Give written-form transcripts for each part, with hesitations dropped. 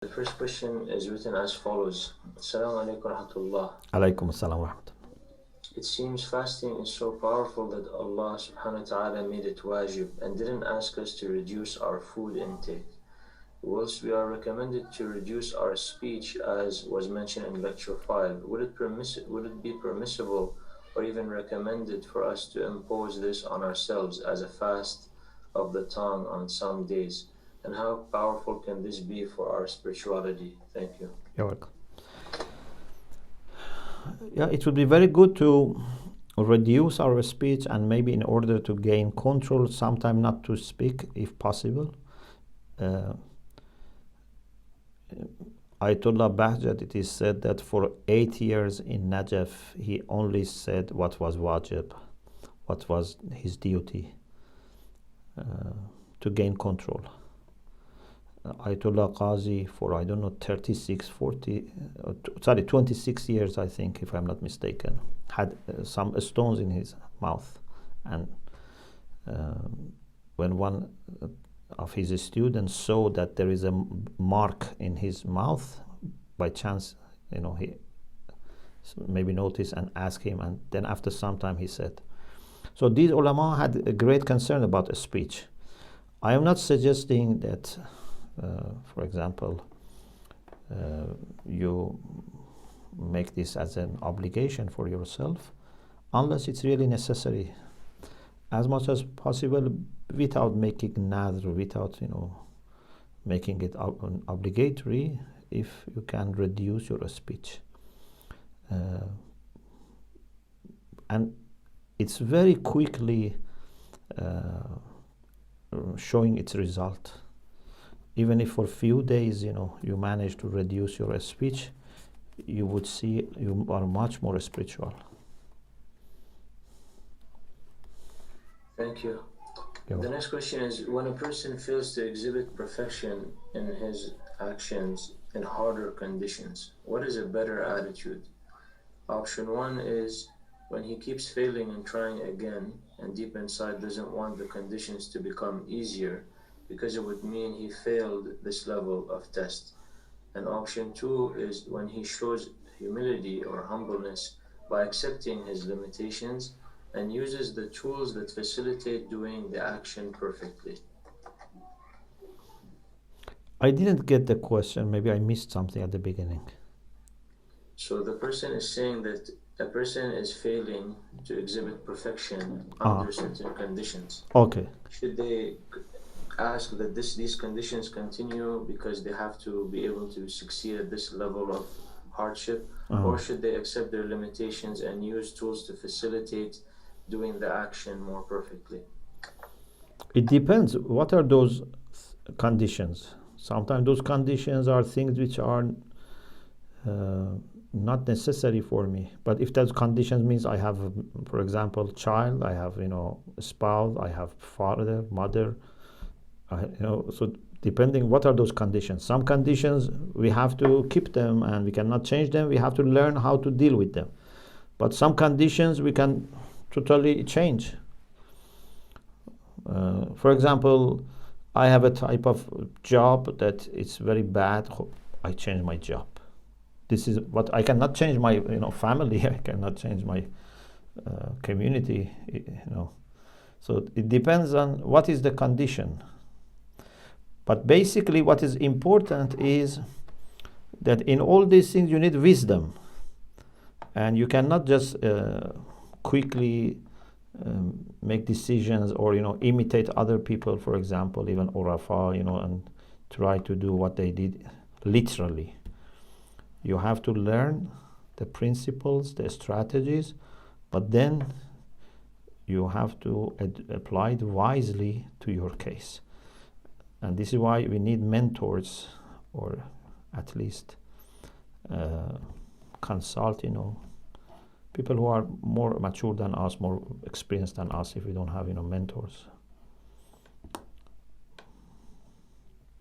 The first question is written as follows. Assalamu alaikum wa rahmatullah. Alaykum assalam wa rahmatullah. It seems fasting is so powerful that Allah subhanahu wa ta'ala made it wajib and didn't ask us to reduce our food intake. Whilst we are recommended to reduce our speech as was mentioned in lecture 5, would it be permissible or even recommended for us to impose this on ourselves as a fast of the tongue on some days? And how powerful can this be for our spirituality? Thank you. You're welcome. Yeah, it would be very good to reduce our speech, and maybe in order to gain control, sometime not to speak if possible. Ayatollah Bahjat, it is said that for 8 years in Najaf, he only said what was wajib, what was his duty, to gain control. Ayatollah Qazi for, 26 years, I think, if I'm not mistaken, had some stones in his mouth. And when one of his students saw that there is a mark in his mouth, by chance, he maybe noticed and asked him, and then after some time he said. So these ulama had a great concern about a speech. I am not suggesting that for example, you make this as an obligation for yourself, unless it's really necessary, as much as possible, without making nadr, without making it obligatory. If you can reduce your speech, and it's very quickly showing its result. Even if for a few days, you manage to reduce your speech, you would see you are much more spiritual. Thank you. The next question is, when a person fails to exhibit perfection in his actions in harder conditions, what is a better attitude? Option 1 is when he keeps failing and trying again, and deep inside doesn't want the conditions to become easier, because it would mean he failed this level of test. And option 2 is when he shows humility or humbleness by accepting his limitations and uses the tools that facilitate doing the action perfectly. I didn't get the question. Maybe I missed something at the beginning. So the person is saying that a person is failing to exhibit perfection under certain conditions. Okay. Should they ask that these conditions continue because they have to be able to succeed at this level of hardship, or should they accept their limitations and use tools to facilitate doing the action more perfectly? It depends. What are those conditions? Sometimes those conditions are things which are not necessary for me. But if those conditions means I have, for example, child, I have a spouse, I have father, mother, so depending what are those conditions. Some conditions we have to keep them and we cannot change them. We have to learn how to deal with them. But some conditions we can totally change. For example, I have a type of job that it's very bad. I change my job. This is what I cannot change my family. I cannot change my community. So it depends on what is the condition. But basically what is important is that in all these things you need wisdom, and you cannot just quickly make decisions or imitate other people, for example, even Urafa, and try to do what they did literally. You have to learn the principles, the strategies, but then you have to apply it wisely to your case. And this is why we need mentors, or at least consult, people who are more mature than us, more experienced than us, if we don't have, mentors.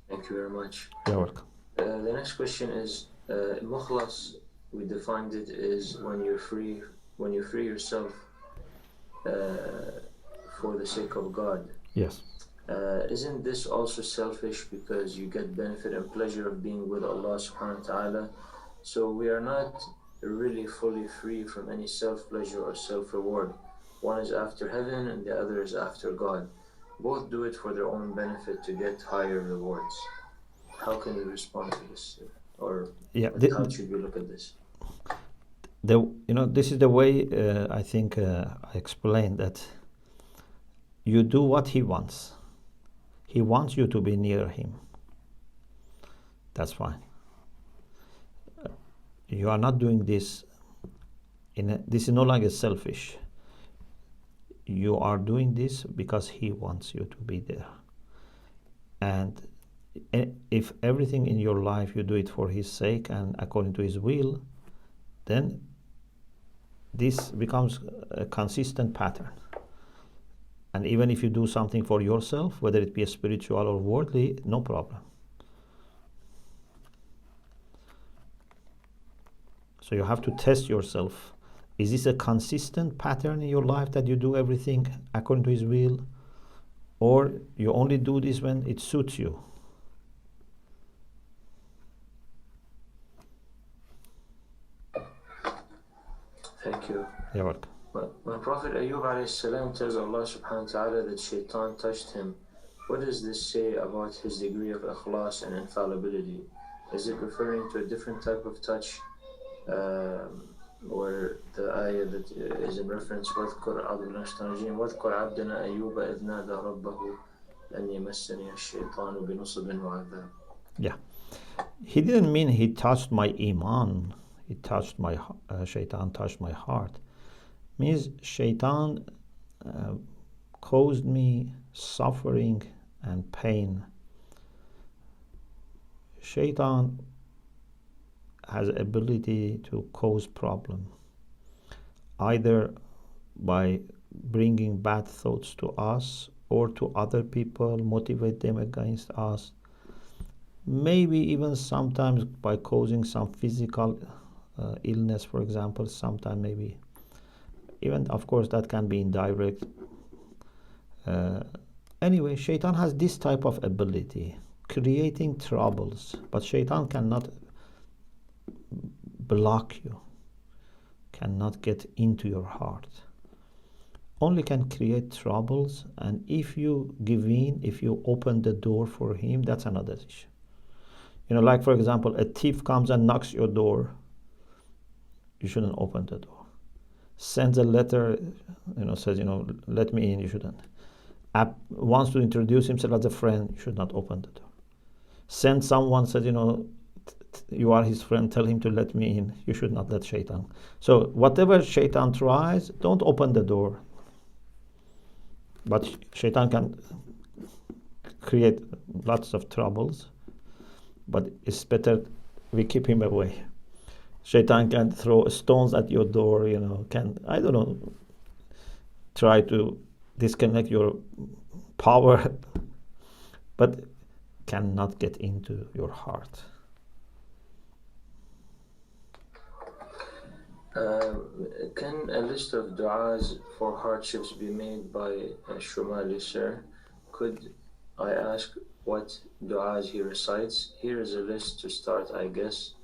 Thank you very much. You're welcome. The next question is, mukhlas, we defined it as when you free yourself for the sake of God. Yes. Isn't this also selfish because you get benefit and pleasure of being with Allah subhanahu wa ta'ala? So we are not really fully free from any self-pleasure or self-reward. One is after heaven and the other is after God. Both do it for their own benefit to get higher rewards. How can we respond to this? Or how should we look at this? This is the way I think I explained that you do what he wants. He wants you to be near him. That's fine. You are not doing this this is no longer selfish. You are doing this because he wants you to be there. And if everything in your life you do it for his sake and according to his will, then this becomes a consistent pattern. And even if you do something for yourself, whether it be spiritual or worldly, no problem. So you have to test yourself. Is this a consistent pattern in your life that you do everything according to his will? Or you only do this when it suits you? Thank you. You're welcome. When Prophet Ayyub alayhi tells Allah subhanahu wa ta'ala that shaitan touched him, what does this say about his degree of ikhlas and infallibility? Is it referring to a different type of touch? Or the ayah that is in reference وَاذْكُرْ عَبْدَنَا أَيُّوبَ إِذْ نَادَى رَبَّهُ أَنِّي مَسَّنِيَ الشَّيْطَانُ بِنُصْبٍ وَعَذَابٍ. Yeah. He didn't mean he touched my iman. He touched my shaitan touched my heart. Means shaitan caused me suffering and pain. Shaitan has ability to cause problem, either by bringing bad thoughts to us or to other people, motivate them against us. Maybe even sometimes by causing some physical illness, for example, sometimes maybe. Even, of course, that can be indirect. Anyway, shaitan has this type of ability, creating troubles. But shaitan cannot block you, cannot get into your heart. Only can create troubles, and if you give in, if you open the door for him, that's another issue. Like for example, a thief comes and knocks your door, you shouldn't open the door. Sends a letter, says, let me in, you shouldn't. Wants to introduce himself as a friend, you should not open the door. Send someone, says, you are his friend, tell him to let me in, you should not let shaitan. So whatever shaitan tries, don't open the door. But shaitan can create lots of troubles, but it's better we keep him away. Shaitan can throw stones at your door, try to disconnect your power, but cannot get into your heart. Can a list of du'as for hardships be made by Shomali, sir? Could I ask what du'as he recites? Here is a list to start, I guess.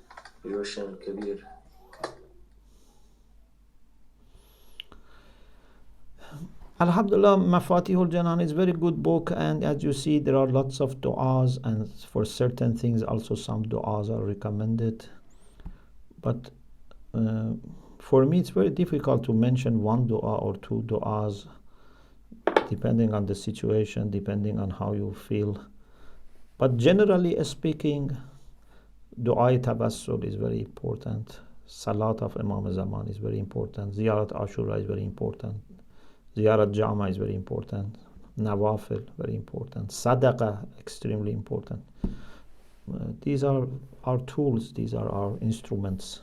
Roshan Kabir. Alhamdulillah, Mafatihul Janan is a very good book, and as you see, there are lots of du'as, and for certain things also some du'as are recommended. But for me, it's very difficult to mention one du'a or two du'as, depending on the situation, depending on how you feel. But generally speaking, du'a tabassul is very important. Salat of Imam Zaman is very important. Ziyarat Ashura is very important. Ziyarat Jama is very important. Nawafil, very important. Sadaqah, extremely important. These are our tools, these are our instruments.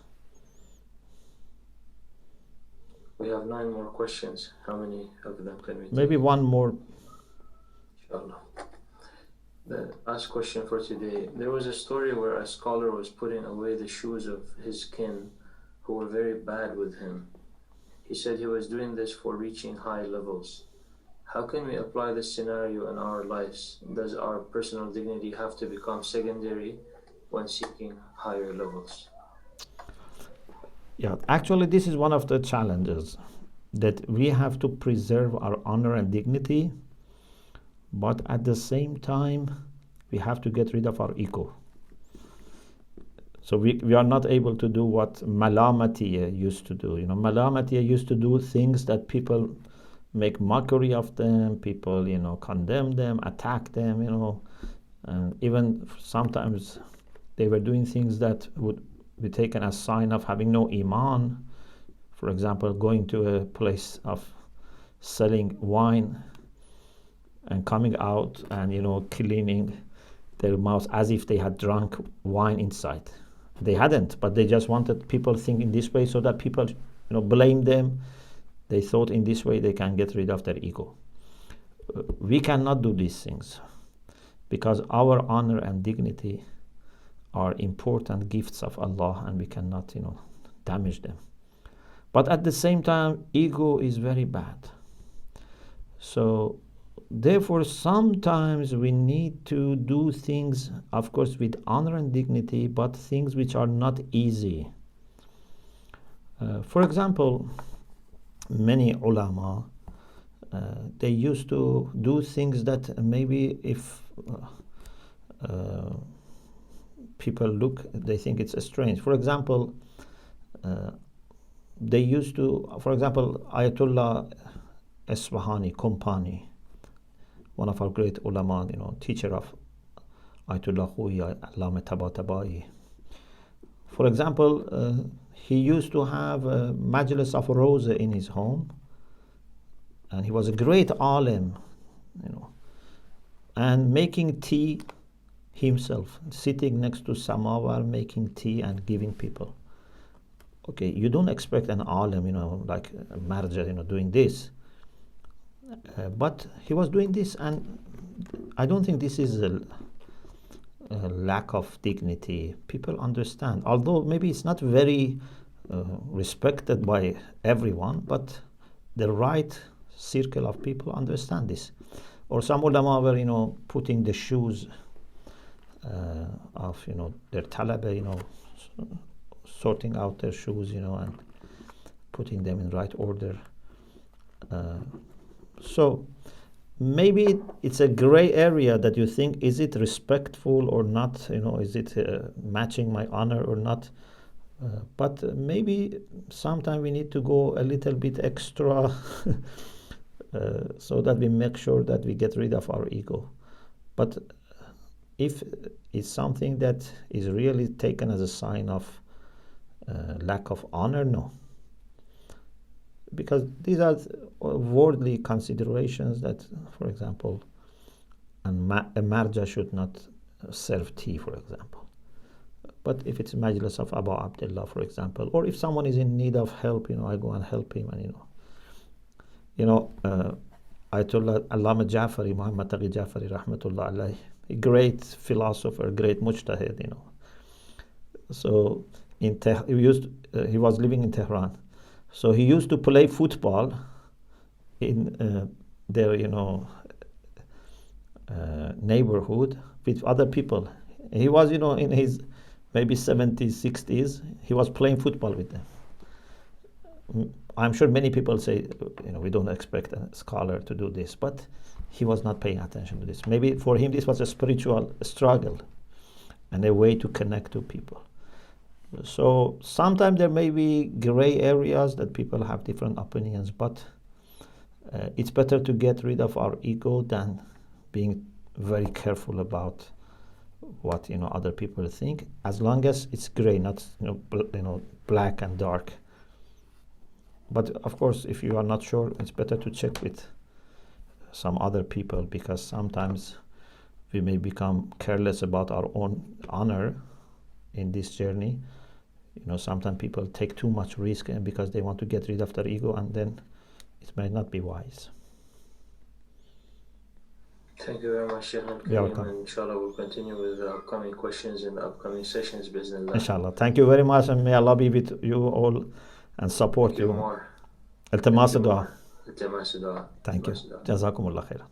We have 9 more questions. How many of them can we take? Maybe one more. Inshallah. The last question for today. There was a story where a scholar was putting away the shoes of his kin who were very bad with him. He said he was doing this for reaching high levels. How can we apply this scenario in our lives? Does our personal dignity have to become secondary when seeking higher levels? Yeah, actually, this is one of the challenges, that we have to preserve our honor and dignity, but at the same time, we have to get rid of our ego. So we are not able to do what Malamatiya used to do. Malamatiya used to do things that people make mockery of them, people, condemn them, attack them, and even sometimes they were doing things that would be taken as sign of having no iman. For example, going to a place of selling wine and coming out and cleaning their mouths as if they had drunk wine inside. They hadn't, but they just wanted people think in this way so that people blame them. They thought in this way they can get rid of their ego. We cannot do these things because our honor and dignity are important gifts of Allah, and we cannot damage them. But at the same time, ego is very bad. So therefore, sometimes we need to do things, of course, with honor and dignity, but things which are not easy. For example, many ulama, they used to do things that maybe if people look, they think it's strange. For example, they used to, for example, Ayatollah Esfahani, Kompani, one of our great ulama, teacher of Ayatollah Khuya, Allama Tabatabai. For example, he used to have a majlis of Rosa in his home, and he was a great alim, and making tea himself, sitting next to Samawar, making tea and giving people. Okay, you don't expect an alim, like a marja, doing this. But he was doing this, and I don't think this is a lack of dignity. People understand, although maybe it's not very respected by everyone, but the right circle of people understand this. Or some ulama were, putting the shoes of, their talaba, sorting out their shoes, and putting them in right order. So maybe it's a gray area that you think, is it respectful or not? Is it matching my honor or not? But maybe sometimes we need to go a little bit extra so that we make sure that we get rid of our ego. But if it's something that is really taken as a sign of lack of honor, no. Because these are worldly considerations that, for example, a marja should not serve tea, for example. But if it's a majlis of Abu Abdullah, for example, or if someone is in need of help, I go and help him, and Ayatollah Allama Jafari, Muhammad Taqi Jafari, rahmatullah alayhi, a great philosopher, great mujtahid, So he was living in Tehran. So he used to play football in their, neighborhood with other people. He was, in his maybe 70s, 60s, he was playing football with them. I'm sure many people say, we don't expect a scholar to do this, but he was not paying attention to this. Maybe for him this was a spiritual struggle and a way to connect to people. So sometimes there may be gray areas that people have different opinions, but it's better to get rid of our ego than being very careful about what other people think, as long as it's gray, not black and dark. But of course, if you are not sure, it's better to check with some other people, because sometimes we may become careless about our own honor in this journey. Sometimes people take too much risk and because they want to get rid of their ego, and then it may not be wise. Thank you very much, Sheikh. You're welcome. And inshallah, we'll continue with the upcoming questions in the upcoming sessions, bismillah. Inshallah. Thank you very much, and may Allah be with you all and support you. More. التماس دعاء. التماس دعاء. Thank you. جزاكم الله خيرا.